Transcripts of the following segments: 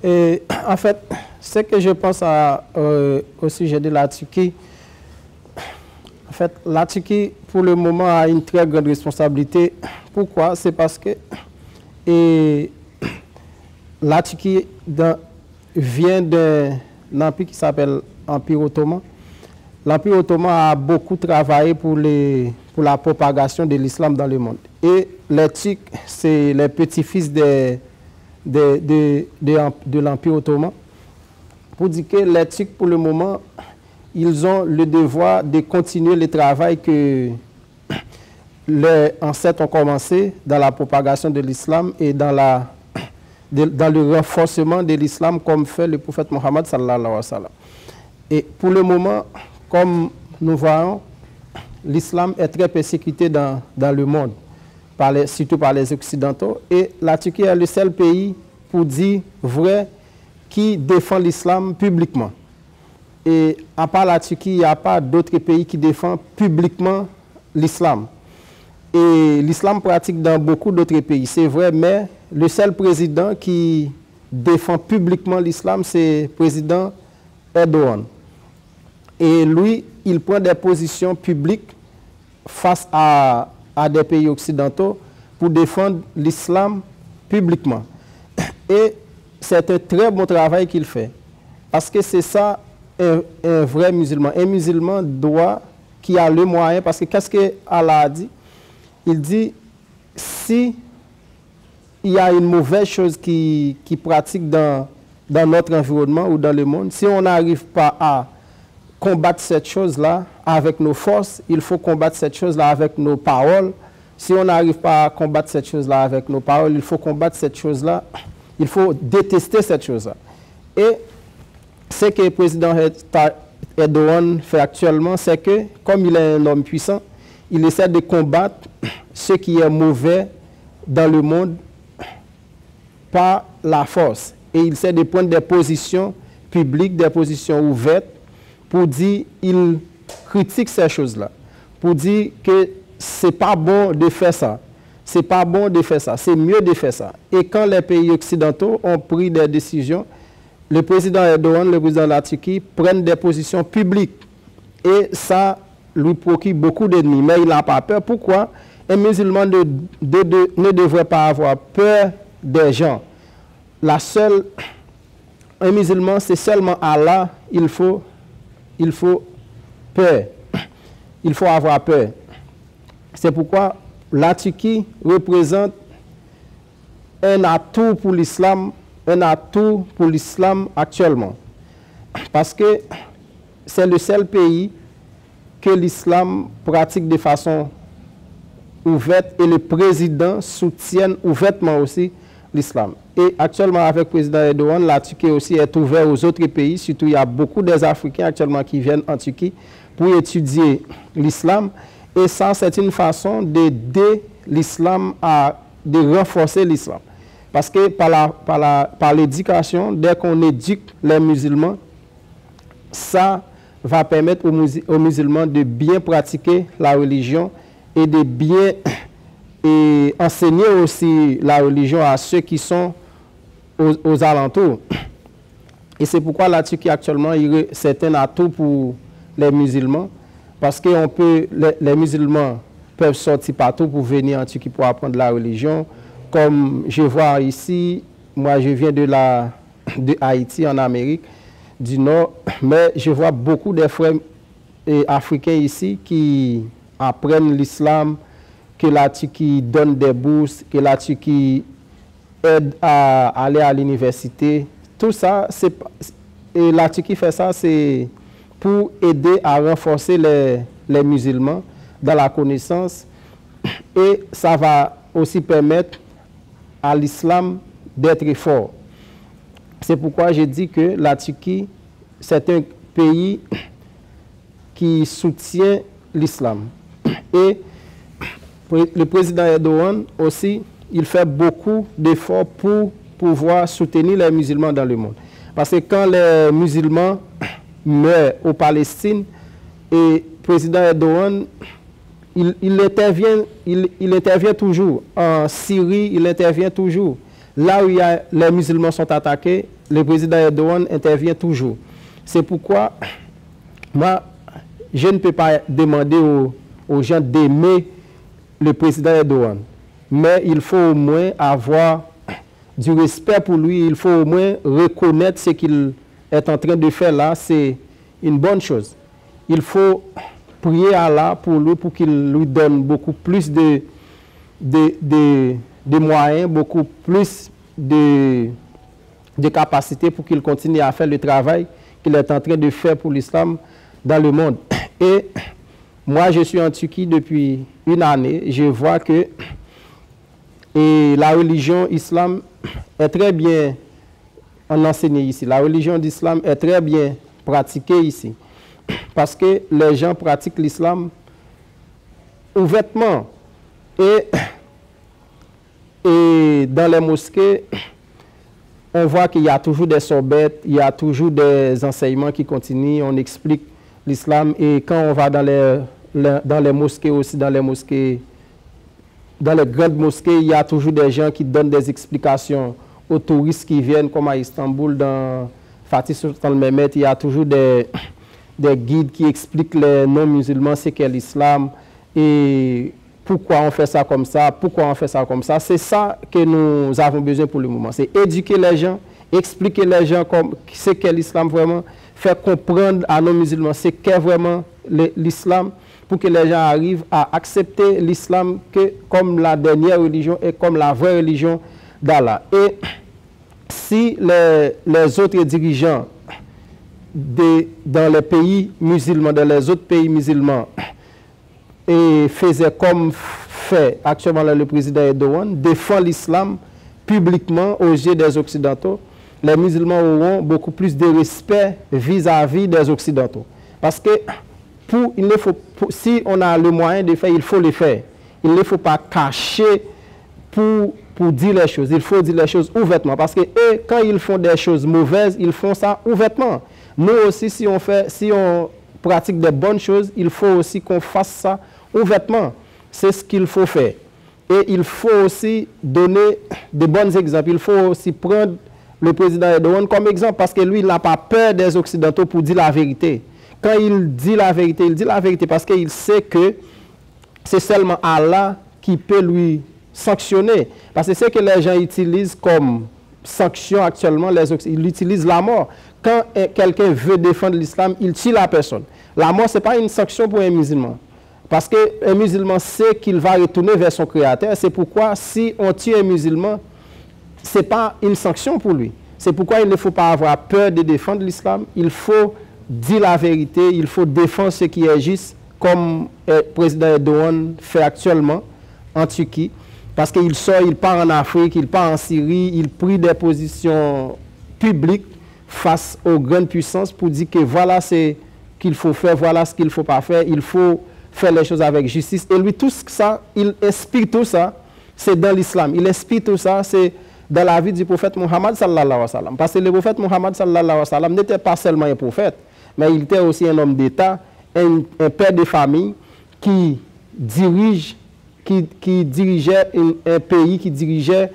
Et en fait, ce que je pense au sujet de la Turquie, en fait, la Turquie, pour le moment, a une très grande responsabilité. Pourquoi? C'est parce que la Turquie vient d'un empire qui s'appelle Empire ottoman. L'Empire ottoman a beaucoup travaillé pour la propagation de l'islam dans le monde. Et les Turcs, c'est les petits-fils de l'Empire ottoman. Pour dire que les Turcs, pour le moment, ils ont le devoir de continuer le travail que les ancêtres ont commencé dans la propagation de l'islam et dans le renforcement de l'islam comme fait le prophète Mohammed sallallahu alayhi wa sallam. Et pour le moment, comme nous voyons, l'islam est très persécuté dans le monde, surtout par les Occidentaux. Et la Turquie est le seul pays, pour dire vrai, qui défend l'islam publiquement. Et à part la Turquie, il n'y a pas d'autres pays qui défendent publiquement l'islam. Et l'islam pratique dans beaucoup d'autres pays, c'est vrai, mais le seul président qui défend publiquement l'islam, c'est le président Erdogan. Et lui, il prend des positions publiques face à des pays occidentaux pour défendre l'islam publiquement. Et c'est un très bon travail qu'il fait. Parce que c'est ça un vrai musulman. Un musulman qui a le moyen, parce que qu'est-ce que Allah a dit? Il dit, si il y a une mauvaise chose qui pratique dans notre environnement ou dans le monde, si on n'arrive pas à combattre cette chose-là avec nos forces, il faut combattre cette chose-là avec nos paroles. Si on n'arrive pas à combattre cette chose-là avec nos paroles, il faut combattre cette chose-là, il faut détester cette chose-là. Et ce que le président Erdogan fait actuellement, c'est que, comme il est un homme puissant, il essaie de combattre ce qui est mauvais dans le monde par la force. Et il essaie de prendre des positions publiques, des positions ouvertes, pour dire qu'il critique ces choses-là, pour dire que c'est pas bon de faire ça, c'est pas bon de faire ça, c'est mieux de faire ça. Et quand les pays occidentaux ont pris des décisions, le président Erdogan, le président de la Turquie, prennent des positions publiques. Et ça lui procure beaucoup d'ennemis, mais il n'a pas peur. Pourquoi? Un musulman ne devrait pas avoir peur des gens. Un musulman, c'est seulement Allah, il faut peur. Il faut avoir peur. C'est pourquoi la Turquie représente un atout pour l'islam, actuellement. Parce que c'est le seul pays que l'islam pratique de façon ouverte et le président soutient ouvertement aussi l'islam. Et actuellement, avec le président Erdogan, la Turquie aussi est ouverte aux autres pays. Surtout, il y a beaucoup des Africains actuellement qui viennent en Turquie pour étudier l'islam. Et ça, c'est une façon d'aider l'islam de renforcer l'islam. Parce que par l'éducation, dès qu'on éduque les musulmans, ça va permettre aux musulmans de bien pratiquer la religion et de bien enseigner aussi la religion à ceux qui sont aux alentours. Et c'est pourquoi la Turquie actuellement, c'est un atout pour les musulmans, parce que les musulmans peuvent sortir partout pour venir en Turquie pour apprendre la religion. Comme je vois ici, moi je viens de Haïti en Amérique du Nord, mais je vois beaucoup de frères africains ici qui apprennent l'islam, que la Turquie donne des bourses, que la Turquie aide à aller à l'université. Tout ça, et la Turquie fait ça, c'est pour aider à renforcer les musulmans dans la connaissance. Et ça va aussi permettre à l'islam d'être fort. C'est pourquoi je dis que la Turquie, c'est un pays qui soutient l'islam. Et le président Erdogan aussi, il fait beaucoup d'efforts pour pouvoir soutenir les musulmans dans le monde. Parce que quand les musulmans meurent au Palestine, et le président Erdogan, il intervient toujours. En Syrie, il intervient toujours. Là où les musulmans sont attaqués, le président Erdogan intervient toujours. C'est pourquoi moi, je ne peux pas demander aux gens d'aimer le président Erdogan. Mais il faut au moins avoir du respect pour lui. Il faut au moins reconnaître ce qu'il est en train de faire là. C'est une bonne chose. Il faut prier à Allah pour lui, pour qu'il lui donne beaucoup plus de moyens, beaucoup plus de capacités pour qu'il continue à faire le travail qu'il est en train de faire pour l'islam dans le monde. Et moi, je suis en Turquie depuis une année. Je vois que la religion islam est très bien enseignée ici. La religion d'islam est très bien pratiquée ici. Parce que les gens pratiquent l'islam ouvertement. Et dans les mosquées, on voit qu'il y a toujours des sorbettes, il y a toujours des enseignements qui continuent, on explique l'islam. Et quand on va dans les mosquées aussi, dans les grandes mosquées, il y a toujours des gens qui donnent des explications aux touristes qui viennent, comme à Istanbul, dans Fatih Sultan Mehmet, il y a toujours des guides qui expliquent les non-musulmans ce qu'est l'islam et pourquoi on fait ça comme ça, pourquoi on fait ça comme ça. C'est ça que nous avons besoin pour le moment. C'est éduquer les gens, expliquer les gens ce qu'est l'islam vraiment, faire comprendre à nos musulmans ce qu'est vraiment l'islam, pour que les gens arrivent à accepter l'islam comme la dernière religion et comme la vraie religion d'Allah. Et si les autres dirigeants dans les pays musulmans, dans les autres pays musulmans, et faisaient comme fait actuellement le président Erdogan, défend l'islam publiquement aux yeux des Occidentaux, les musulmans auront beaucoup plus de respect vis-à-vis des Occidentaux. Parce que si on a le moyen de faire, il faut le faire. Il ne faut pas cacher pour dire les choses. Il faut dire les choses ouvertement. Parce que eux, quand ils font des choses mauvaises, ils font ça ouvertement. Nous aussi, si on pratique des bonnes choses, il faut aussi qu'on fasse ça ouvertement. C'est ce qu'il faut faire. Et il faut aussi donner de bons exemples. Il faut aussi prendre le président Erdogan comme exemple parce que lui, il n'a pas peur des Occidentaux pour dire la vérité. Quand il dit la vérité parce qu'il sait que c'est seulement Allah qui peut lui sanctionner. Parce que c'est que les gens utilisent comme sanction actuellement, ils utilisent la mort. Quand quelqu'un veut défendre l'islam, il tue la personne. La mort, ce n'est pas une sanction pour un musulman. Parce qu'un musulman sait qu'il va retourner vers son créateur. C'est pourquoi si on tue un musulman, ce n'est pas une sanction pour lui. C'est pourquoi il ne faut pas avoir peur de défendre l'islam. Il faut dire la vérité, il faut défendre ce qui est juste, comme le président Erdogan fait actuellement en Turquie. Parce qu'il sort, il part en Afrique, il part en Syrie, il prit des positions publiques face aux grandes puissances pour dire que voilà ce qu'il faut faire, voilà ce qu'il ne faut pas faire, il faut faire les choses avec justice. Et lui, tout ça, il inspire tout ça, c'est dans l'islam. Il inspire tout ça, c'est dans la vie du prophète Muhammad sallallahu alayhi wa sallam. Parce que le prophète Muhammad sallallahu alayhi wa sallam n'était pas seulement un prophète, mais il était aussi un homme d'État, un père de famille qui dirigeait un pays, qui dirigeait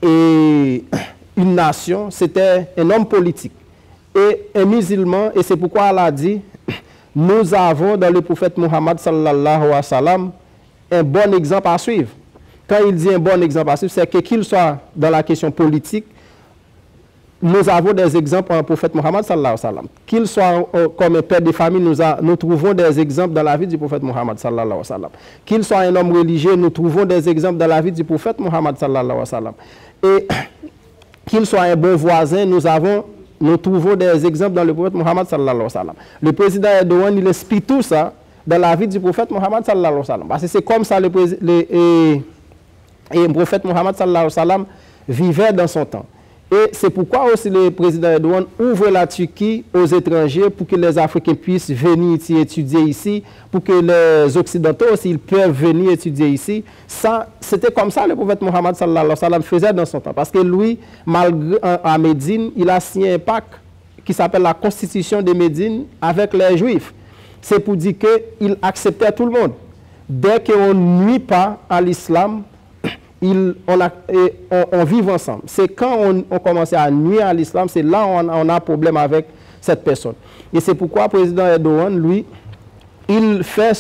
une nation. C'était un homme politique et un musulman. Et c'est pourquoi Allah a dit, nous avons dans le prophète Muhammad sallallahu alayhi wa sallam un bon exemple à suivre. Quand il dit un bon exemple à suivre, c'est qu'il soit dans la question politique, nous avons des exemples en prophète Muhammad sallallahu alayhi wa sallam. Qu'il soit comme un père de famille, nous trouvons des exemples dans la vie du prophète Muhammad sallallahu alayhi wa sallam. Qu'il soit un homme religieux, nous trouvons des exemples dans la vie du prophète Muhammad sallallahu alayhi wa sallam. Et qu'il soit un bon voisin, nous trouvons des exemples dans le prophète Muhammad sallallahu alayhi wa sallam. Le président Erdogan, il explique tout ça dans la vie du prophète Muhammad sallallahu alayhi wa sallam. Parce que c'est comme ça le prophète Muhammad sallallahu alayhi wa sallam vivait dans son temps. Et c'est pourquoi aussi le président Erdogan ouvre la Turquie aux étrangers pour que les Africains puissent venir étudier ici, pour que les Occidentaux aussi ils peuvent venir étudier ici. Ça, c'était comme ça le prophète Muhammad sallallahu alayhi wa sallam faisait dans son temps. Parce que lui, malgré à Médine, il a signé un pacte qui s'appelle la Constitution de Médine avec les Juifs. C'est pour dire qu'il acceptait tout le monde. Dès qu'on ne nuit pas à l'islam, on vit ensemble. C'est quand on commence à nuire à l'islam, c'est là on a un problème avec cette personne. Et c'est pourquoi le président Erdogan, lui, il fait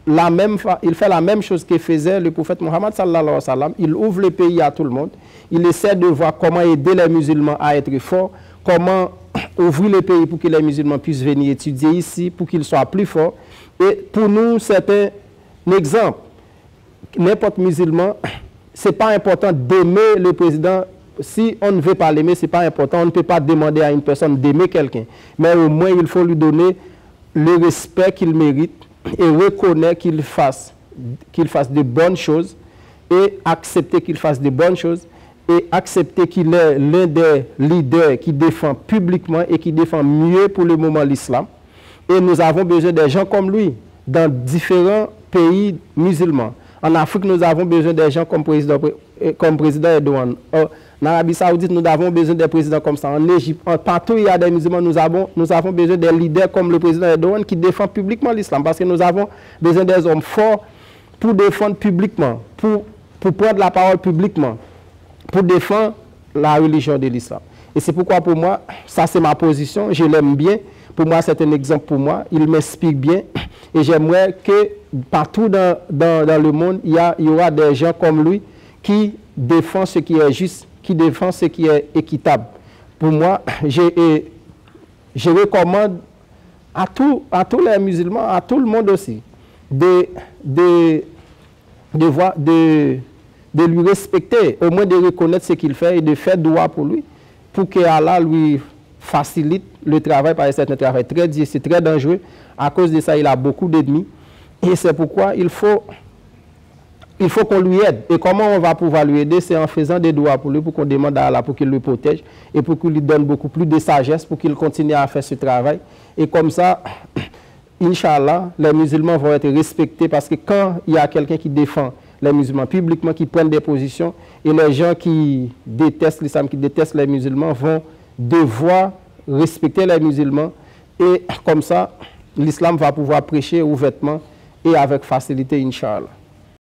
la même chose que faisait le prophète Mohammed sallallahu alayhi wa sallam. Il ouvre le pays à tout le monde. Il essaie de voir comment aider les musulmans à être forts, comment ouvrir le pays pour que les musulmans puissent venir étudier ici, pour qu'ils soient plus forts. Et pour nous, c'est un exemple. N'importe musulman, ce n'est pas important d'aimer le président. Si on ne veut pas l'aimer, ce n'est pas important. On ne peut pas demander à une personne d'aimer quelqu'un. Mais au moins, il faut lui donner le respect qu'il mérite et reconnaître qu'il fasse de bonnes choses et accepter qu'il fasse de bonnes choses et accepter qu'il est l'un des leaders qui défend publiquement et qui défend mieux pour le moment l'islam. Et nous avons besoin de gens comme lui dans différents pays musulmans. En Afrique, nous avons besoin de gens comme président Erdogan. En Arabie Saoudite, nous avons besoin de présidents comme ça. En Égypte, partout où il y a des musulmans, nous avons besoin de leaders comme le président Erdogan qui défend publiquement l'islam. Parce que nous avons besoin des hommes forts pour défendre publiquement, pour prendre la parole publiquement, pour défendre la religion de l'islam. Et c'est pourquoi pour moi, ça c'est ma position, je l'aime bien. Pour moi, c'est un exemple pour moi. Il m'inspire bien. Et j'aimerais que partout dans le monde, il y aura des gens comme lui qui défendent ce qui est juste, qui défendent ce qui est équitable. Pour moi, je recommande à tous les musulmans, à tout le monde aussi, de lui respecter, au moins de reconnaître ce qu'il fait et de faire droit pour lui, pour que Allah lui facilite le travail, parce que c'est un travail très dur, c'est très dangereux. À cause de ça, il a beaucoup d'ennemis. Et c'est pourquoi il faut qu'on lui aide. Et comment on va pouvoir lui aider? C'est en faisant des doigts pour lui, pour qu'on demande à Allah pour qu'il le protège et pour qu'il lui donne beaucoup plus de sagesse, pour qu'il continue à faire ce travail. Et comme ça, Inch'Allah, les musulmans vont être respectés, parce que quand il y a quelqu'un qui défend les musulmans publiquement, qui prennent des positions, et les gens qui détestent l'islam, qui détestent les musulmans, vont devoir respecter les musulmans, et comme ça, l'islam va pouvoir prêcher ouvertement et avec facilité, Inch'Allah.